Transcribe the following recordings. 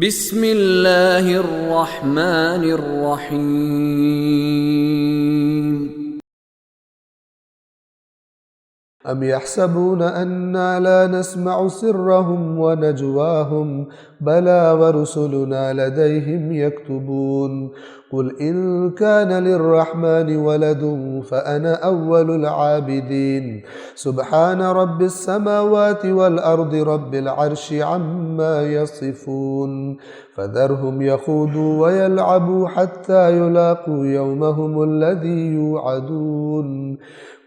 بسم اللہ الرحمن الرحیم ام يحسبون انا لا نسمع سرهم ونجواهم بلى ورسلنا لديهم يكتبون قل ان كان للرحمن ولد فانا اول العابدين سبحان رب السماوات والارض رب العرش عما يصفون فذرهم يخوضوا ويلعبوا حتى يلاقوا يومهم الذي يوعدون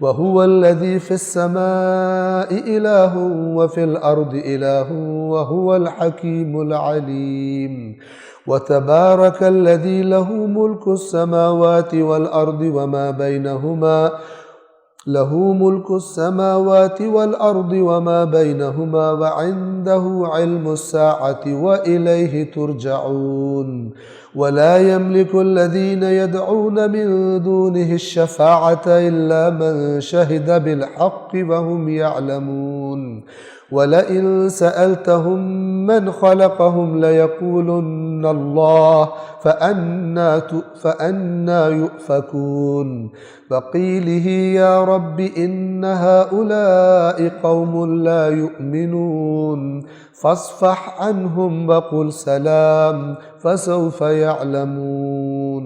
وهو الذي في السماء إله وفي الأرض إله وهو الحكيم العليم وتبارك الذي له ملك السماوات والأرض وما بينهما وعنده علم الساعة وإليه ترجعون ولا يملك الذين يدعون من دونه الشفاعة إلا من شهد بالحق وهم يعلمون ولئن سألتهم من خلقهم ليقولن الله فأنا يؤفكون وقيله يا رب إن هؤلاء قوم لا يؤمنون فاصفح عنهم وقل سلام فسوف يعلمون۔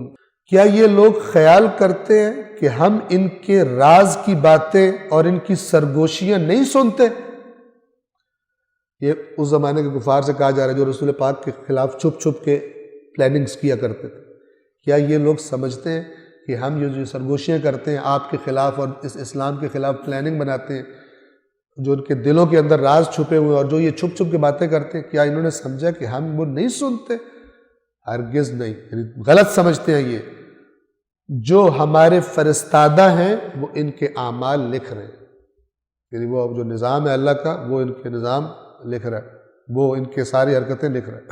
کیا یہ لوگ خیال کرتے ہیں کہ ہم ان کے راز کی باتیں اور ان کی سرگوشیاں نہیں سنتے؟ یہ اس زمانے کے کفار سے کہا جا رہا ہے جو رسول پاک کے خلاف چھپ چھپ کے پلاننگز کیا کرتے تھے۔ کیا یہ لوگ سمجھتے ہیں کہ ہم یہ جو سرگوشیاں کرتے ہیں آپ کے خلاف اور اس اسلام کے خلاف پلاننگ بناتے ہیں، جو ان کے دلوں کے اندر راز چھپے ہوئے اور جو یہ چھپ چھپ کے باتیں کرتے ہیں، کیا انہوں نے سمجھا کہ ہم وہ نہیں سنتے؟ ہرگز نہیں، یعنی غلط سمجھتے ہیں۔ یہ جو ہمارے فرستادہ ہیں وہ ان کے اعمال لکھ رہے ہیں، یعنی وہ جو نظام ہے اللہ کا وہ ان کے نظام لکھ رہا ہے، وہ ان کے ساری حرکتیں لکھ رہا ہے۔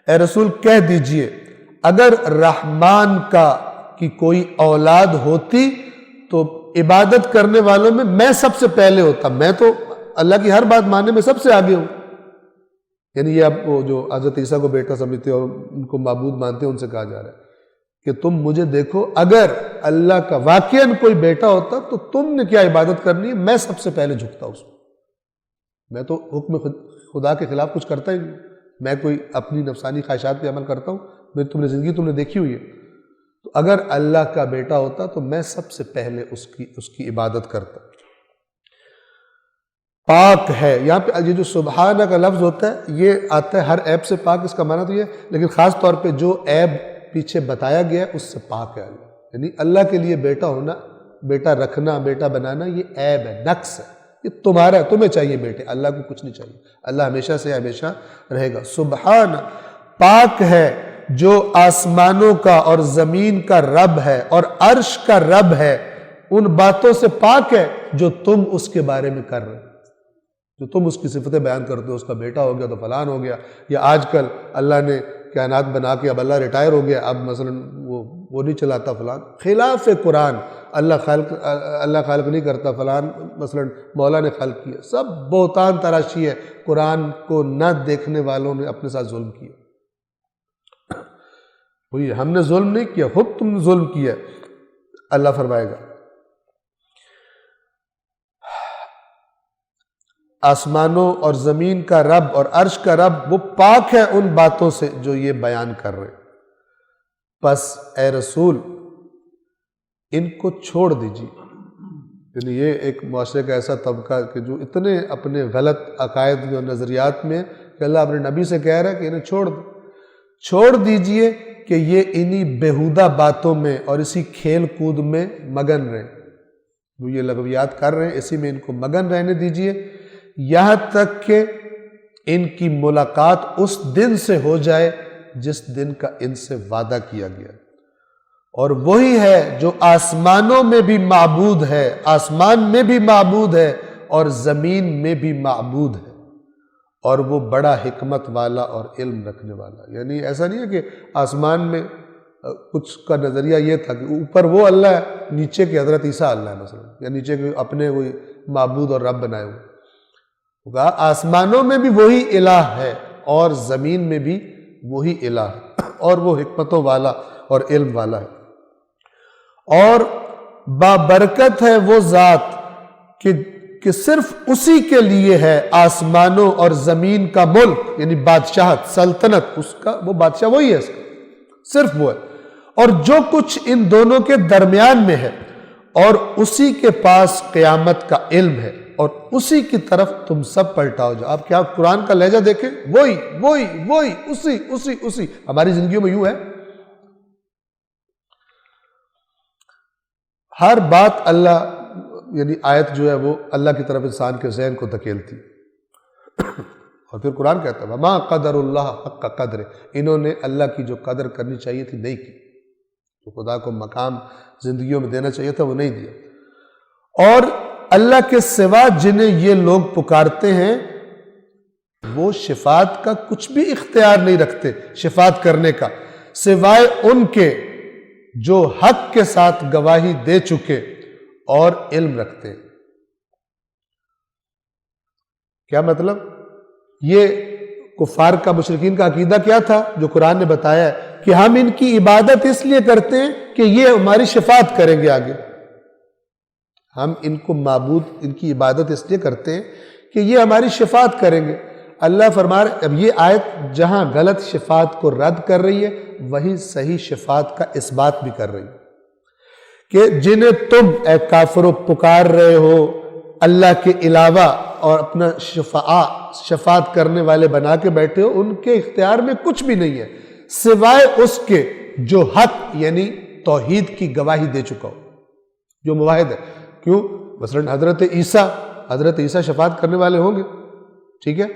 اے رسول کہہ دیجئے اگر رحمان کی کوئی اولاد ہوتی تو عبادت کرنے والوں میں سب سے پہلے ہوتا، میں تو اللہ کی ہر بات ماننے میں سب سے آگے ہوں۔ یعنی یہ اب وہ جو حضرت عیسیٰ کو بیٹا سمجھتے اور ان کو معبود مانتے ہیں، ان سے کہا جا رہا ہے کہ تم مجھے دیکھو، اگر اللہ کا واقعاً کوئی بیٹا ہوتا تو تم نے کیا عبادت کرنی ہے، میں سب سے پہلے جھکتا اس کو۔ میں تو حکم خدا کے خلاف کچھ کرتا ہی نہیں، میں کوئی اپنی نفسانی خواہشات پہ عمل کرتا ہوں، تم نے زندگی تم نے دیکھی ہوئی ہے۔ تو اگر اللہ کا بیٹا ہوتا تو میں سب سے پہلے اس کی عبادت کرتا۔ پاک ہے، یہاں پہ یہ جو سبحانہ کا لفظ ہوتا ہے یہ آتا ہے ہر عیب سے پاک، اس کا معنی تو یہ ہے، لیکن خاص طور پہ جو عیب پیچھے بتایا گیا ہے اس سے پاک ہے اللہ۔ یعنی اللہ کے لیے بیٹا ہونا، بیٹا رکھنا، بیٹا بنانا یہ عیب ہے، نقص ہے، یہ تمہارا ہے، تمہیں چاہیے بیٹے، اللہ کو کچھ نہیں چاہیے۔ اللہ ہمیشہ سے ہمیشہ رہے گا۔ سبحان، پاک ہے جو آسمانوں کا اور زمین کا رب ہے اور عرش کا رب ہے، ان باتوں سے پاک ہے جو تم اس کے بارے میں کر رہے، جو تم اس کی صفتیں بیان کرتے ہو، اس کا بیٹا ہو گیا تو فلان ہو گیا، یا آج کل اللہ نے کائنات بنا کے اب اللہ ریٹائر ہو گیا، اب مثلا وہ نہیں چلاتا فلان، خلاف قرآن، اللہ خالق نہیں کرتا، فلان مثلا مولا نے خلق کیا، سب بہتان تراشی ہے۔ قرآن کو نہ دیکھنے والوں نے اپنے ساتھ ظلم کیا۔ وہی ہم نے ظلم نہیں کیا، خود تم نے ظلم کیا۔ اللہ فرمائے گا آسمانوں اور زمین کا رب اور عرش کا رب وہ پاک ہے ان باتوں سے جو یہ بیان کر رہے، پس اے رسول ان کو چھوڑ دیجیے۔ یعنی یہ ایک معاشرے کا ایسا طبقہ کہ جو اتنے اپنے غلط عقائد اور نظریات میں کہ اللہ اپنے نبی سے کہہ رہا ہے کہ انہیں چھوڑ دیجیے کہ یہ انہی بیہودہ باتوں میں اور اسی کھیل کود میں مگن رہیں، وہ یہ لغویات کر رہے ہیں، اسی میں ان کو مگن رہنے دیجیے، یہاں تک کہ ان کی ملاقات اس دن سے ہو جائے جس دن کا ان سے وعدہ کیا گیا، اور وہی ہے جو آسمانوں میں بھی معبود ہے، آسمان میں بھی معبود ہے اور زمین میں بھی معبود ہے، اور وہ بڑا حکمت والا اور علم رکھنے والا۔ یعنی ایسا نہیں ہے کہ آسمان میں کچھ کا نظریہ یہ تھا کہ اوپر وہ اللہ ہے، نیچے کے حضرت عیسیٰ اللہ ہے مثلا، یا نیچے کے اپنے وہی معبود اور رب بنائے ہوئے۔ آسمانوں میں بھی وہی الہ ہے اور زمین میں بھی وہی الہ ہے، اور وہ حکمتوں والا اور علم والا ہے۔ اور بابرکت ہے وہ ذات کہ صرف اسی کے لیے ہے آسمانوں اور زمین کا ملک، یعنی بادشاہت، سلطنت، اس کا وہ بادشاہ وہی ہے، اس کا صرف وہ ہے، اور جو کچھ ان دونوں کے درمیان میں ہے، اور اسی کے پاس قیامت کا علم ہے، اور اسی کی طرف تم سب پلٹاؤ جاؤ۔ آپ کیا قرآن کا لہجہ دیکھیں، وہی اسی ہماری زندگیوں میں یوں ہے، ہر بات اللہ، یعنی آیت جو ہے وہ اللہ کی طرف انسان کے ذہن کو دھکیلتی، اور پھر قرآن کہتا ہے وَمَا قَدَرُ اللَّهَ حَقَّ قَدْرِهِ، انہوں نے اللہ کی جو قدر کرنی چاہیے تھی نہیں کی، جو خدا کو مقام زندگیوں میں دینا چاہیے تھا وہ نہیں دیا۔ اور اللہ کے سوا جنہیں یہ لوگ پکارتے ہیں وہ شفاعت کا کچھ بھی اختیار نہیں رکھتے، شفاعت کرنے کا، سوائے ان کے جو حق کے ساتھ گواہی دے چکے اور علم رکھتے ہیں۔ کیا مطلب؟ یہ کفار کا، مشرکین کا عقیدہ کیا تھا جو قرآن نے بتایا ہے کہ ہم ان کی عبادت اس لیے کرتے ہیں کہ یہ ہماری شفاعت کریں گے آگے، ہم ان کو معبود، ان کی عبادت اس لیے کرتے ہیں کہ یہ ہماری شفاعت کریں گے۔ اللہ فرما رہے، اب یہ آیت جہاں غلط شفاعت کو رد کر رہی ہے وہی صحیح شفاعت کا اثبات بھی کر رہی ہے کہ جنہیں تم اے کافرو پکار رہے ہو اللہ کے علاوہ اور اپنا شفاعت کرنے والے بنا کے بیٹھے ہو، ان کے اختیار میں کچھ بھی نہیں ہے سوائے اس کے جو حق یعنی توحید کی گواہی دے چکا ہو، جو موحد ہے۔ کیوں؟ مثلا حضرت عیسیٰ شفاعت کرنے والے ہوں گے، ٹھیک ہے،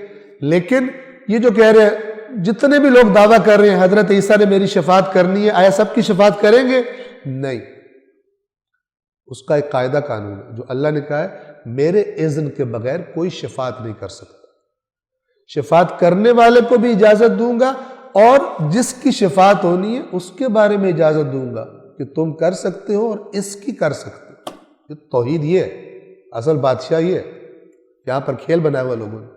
لیکن یہ جو کہہ رہے ہیں، جتنے بھی لوگ دعویٰ کر رہے ہیں حضرت عیسیٰ نے میری شفاعت کرنی ہے، آیا سب کی شفاعت کریں گے؟ نہیں، اس کا ایک قاعدہ قانون ہے جو اللہ نے کہا ہے میرے اذن کے بغیر کوئی شفاعت نہیں کر سکتا، شفاعت کرنے والے کو بھی اجازت دوں گا اور جس کی شفاعت ہونی ہے اس کے بارے میں اجازت دوں گا کہ تم کر سکتے ہو اور اس کی کر سکتے ہو۔ یہ توحید یہ ہے، اصل بادشاہ یہ ہے، یہاں پر کھیل بنایا ہوا لوگوں نے۔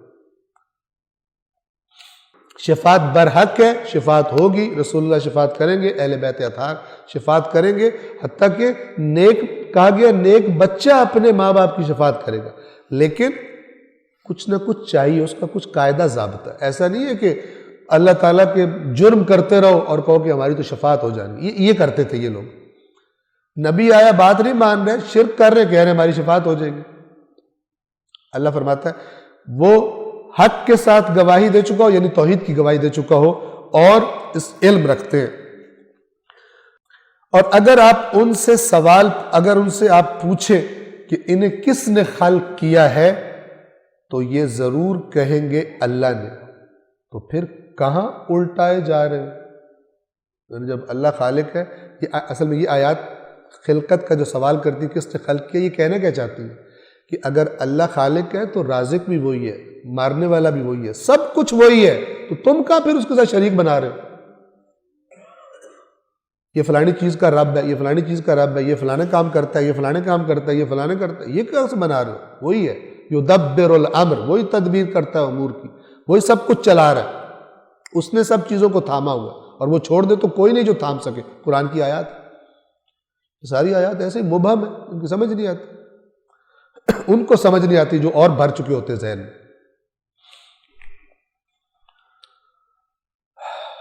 شفاعت برحق ہے، شفاعت ہوگی، رسول اللہ شفاعت کریں گے، اہل بیت اطہار شفاعت کریں گے، حتیٰ کہ نیک، کہا گیا نیک بچہ اپنے ماں باپ کی شفاعت کرے گا، لیکن کچھ نہ کچھ چاہیے، اس کا کچھ قاعدہ ضابطہ ہے۔ ایسا نہیں ہے کہ اللہ تعالیٰ کے جرم کرتے رہو اور کہو کہ ہماری تو شفاعت ہو جانی، یہ کرتے تھے یہ لوگ۔ نبی آیا بات نہیں مان رہے، شرک کر رہے، کہہ رہے ہماری شفاعت ہو جائے گی۔ اللہ فرماتا ہے وہ حق کے ساتھ گواہی دے چکا ہو، یعنی توحید کی گواہی دے چکا ہو اور اس علم رکھتے ہیں۔ اور اگر آپ ان سے آپ پوچھیں کہ انہیں کس نے خلق کیا ہے تو یہ ضرور کہیں گے اللہ نے، تو پھر کہاں الٹائے جا رہے ہیں؟ یعنی جب اللہ خالق ہے، یہ اصل میں یہ آیات خلقت کا جو سوال کرتی ہے کس نے خلق کیا، یہ کہنا کیا چاہتی ہے کہ اگر اللہ خالق ہے تو رازق بھی وہی ہے، مارنے والا بھی وہی ہے، سب کچھ وہی ہے، تو تم کہاں پھر اس کے ساتھ شریک بنا رہے ہو؟ یہ فلانی چیز کا رب ہے، یہ فلانی چیز کا رب ہے، یہ فلانے کام کرتا ہے، یہ فلانے کام کرتا ہے، یہ فلانے کرتا ہے، یہ کیسے بنا رہے ہو؟ وہی ہے، یدبر الامر، وہی تدبیر کرتا ہے امور کی، وہی سب کچھ چلا رہا ہے، اس نے سب چیزوں کو تھاما ہوا، اور وہ چھوڑ دے تو کوئی نہیں جو تھام سکے۔ قرآن کی آیات، ساری آیات ایسے مبہم ہیں، ان کی سمجھ نہیں آتی، ان کو سمجھ نہیں آتی جو اور بھر چکے ہوتے ذہن میں۔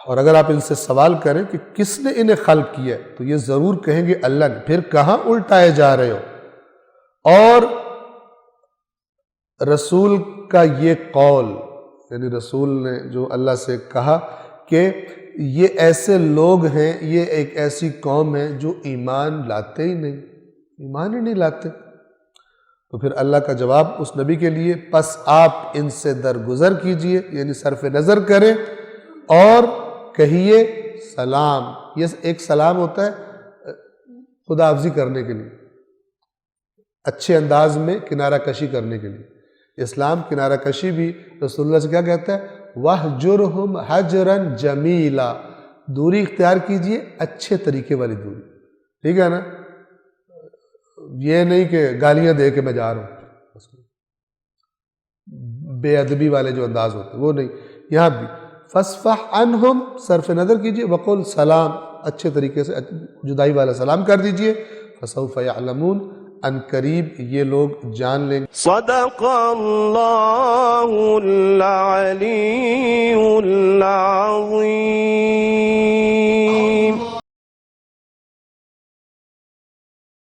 اور اگر آپ ان سے سوال کریں کہ کس نے انہیں خلق کیا ہے تو یہ ضرور کہیں گے اللہ نے، پھر کہاں الٹائے جا رہے ہو؟ اور رسول کا یہ قول، یعنی رسول نے جو اللہ سے کہا کہ یہ ایسے لوگ ہیں، یہ ایک ایسی قوم ہے جو ایمان لاتے ہی نہیں، ایمان ہی نہیں لاتے، تو پھر اللہ کا جواب اس نبی کے لیے، پس آپ ان سے درگزر کیجئے، یعنی صرف نظر کریں اور کہیے سلام۔ یہ ایک سلام ہوتا ہے خدا حافظی کرنے کے لیے، اچھے انداز میں کنارہ کشی کرنے کے لیے۔ اسلام کنارہ کشی بھی رسول اللہ سے کیا کہتا ہے؟ وَاحْجُرْهُمْ حَجْرًا جَمِيلًا، دوری اختیار کیجئے اچھے طریقے والی دوری، ٹھیک ہے نا؟ یہ نہیں کہ گالیاں دے کے میں جا رہا ہوں، بے ادبی والے جو انداز ہوتے ہیں وہ نہیں، یہاں بھی فَاصْفَحْ عَنْهُمْ صرف نظر کیجئے وَقُلْ سلام، اچھے طریقے سے جدائی والا سلام کر دیجئے. فَسَوْفَ يَعْلَمُونَ ان قریب یہ لوگ جان لیں. صدق اللہ العلی العظیم.